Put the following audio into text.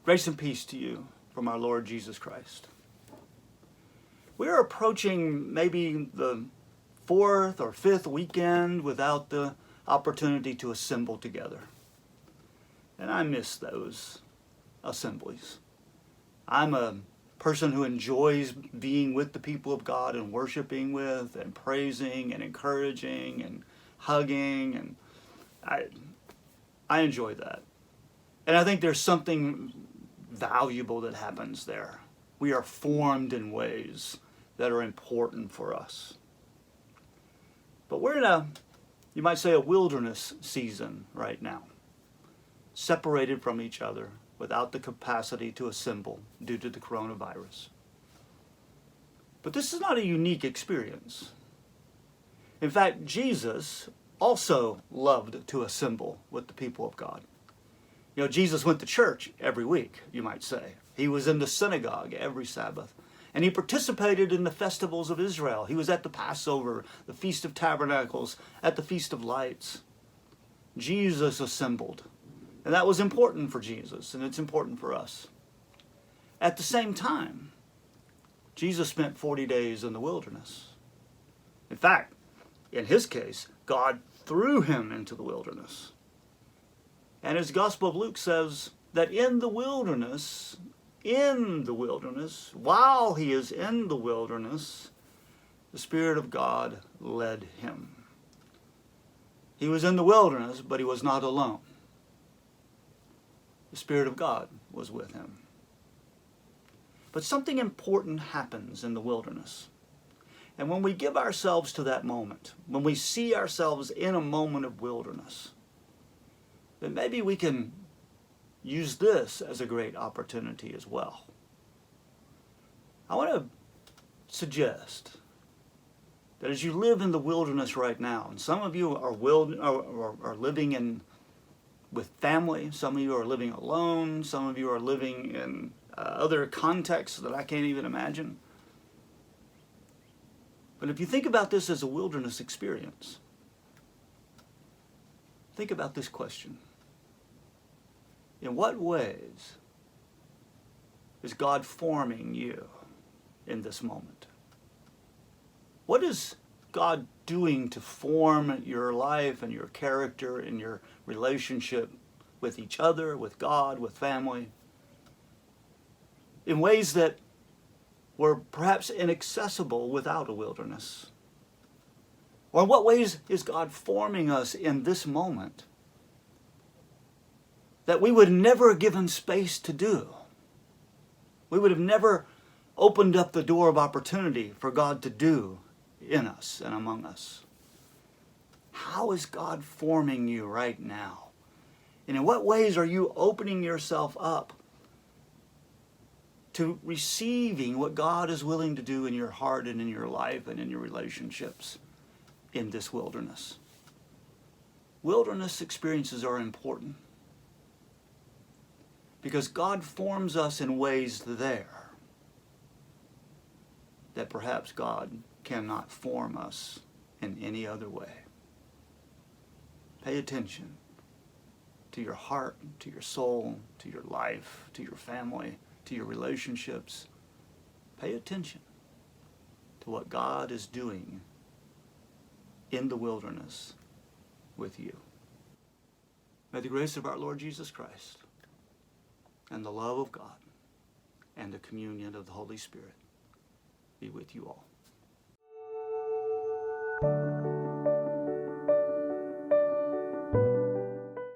Grace and peace to you from our Lord Jesus Christ. We are approaching maybe the fourth or fifth weekend without the opportunity to assemble together. And I miss those assemblies. I'm a person who enjoys being with the people of God and worshiping with and praising and encouraging and hugging, and I enjoy that. And I think there's something valuable that happens there. We are formed in ways that are important for us. But we're in you might say, a wilderness season right now, separated from each other without the capacity to assemble due to the coronavirus. But this is not a unique experience. In fact, Jesus also loved to assemble with the people of God. You know, Jesus went to church every week, you might say. He was in the synagogue every Sabbath. And he participated in the festivals of Israel. He was at the Passover, the Feast of Tabernacles, at the Feast of Lights. Jesus assembled. And that was important for Jesus, and it's important for us. At the same time, Jesus spent 40 days in the wilderness. In fact, in his case, God threw him into the wilderness. And as Gospel of Luke says that in the wilderness, while he is in the wilderness, the Spirit of God led him. He was in the wilderness, but he was not alone. The Spirit of God was with him. But something important happens in the wilderness. And when we give ourselves to that moment, when we see ourselves in a moment of wilderness, then maybe we can use this as a great opportunity as well. I want to suggest that as you live in the wilderness right now, and some of you are living with family, some of you are living alone, some of you are living in other contexts that I can't even imagine. But if you think about this as a wilderness experience, think about this question. In what ways is God forming you in this moment? What is God doing to form your life and your character and your relationship with each other, with God, with family, in ways that were perhaps inaccessible without a wilderness? Or in what ways is God forming us in this moment that we would never have given space to do? We would have never opened up the door of opportunity for God to do in us and among us. How is God forming you right now? And in what ways are you opening yourself up to receiving what God is willing to do in your heart and in your life and in your relationships in this wilderness? Wilderness experiences are important because God forms us in ways there that perhaps God cannot form us in any other way. Pay attention to your heart, to your soul, to your life, to your family, to your relationships. Pay attention to what God is doing in the wilderness with you. May the grace of our Lord Jesus Christ and the love of God and the communion of the Holy Spirit be with you all.